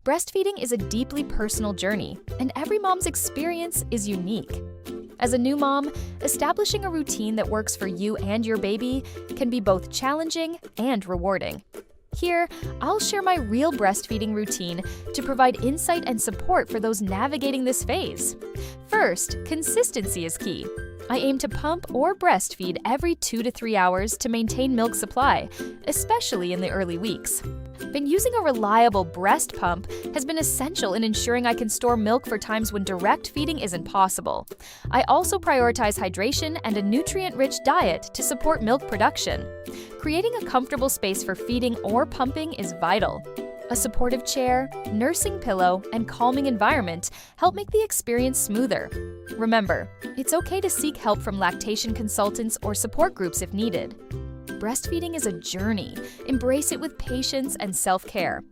Breastfeeding is a deeply personal journey, and every mom's experience is unique. As a new mom, establishing a routine that works for you and your baby can be both challenging and rewarding. Here, I'll share my real breastfeeding routine to provide insight and support for those navigating this phase. First, consistency is key. I aim to pump or breastfeed every 2 to 3 hours to maintain milk supply, especially in the early weeks. Using a reliable breast pump has been essential in ensuring I can store milk for times when direct feeding isn't possible. I also prioritize hydration and a nutrient-rich diet to support milk production. Creating a comfortable space for feeding or pumping is vital. A supportive chair, nursing pillow, and calming environment help make the experience smoother. Remember, it's okay to seek help from lactation consultants or support groups if needed. Breastfeeding is a journey. Embrace it with patience and self-care.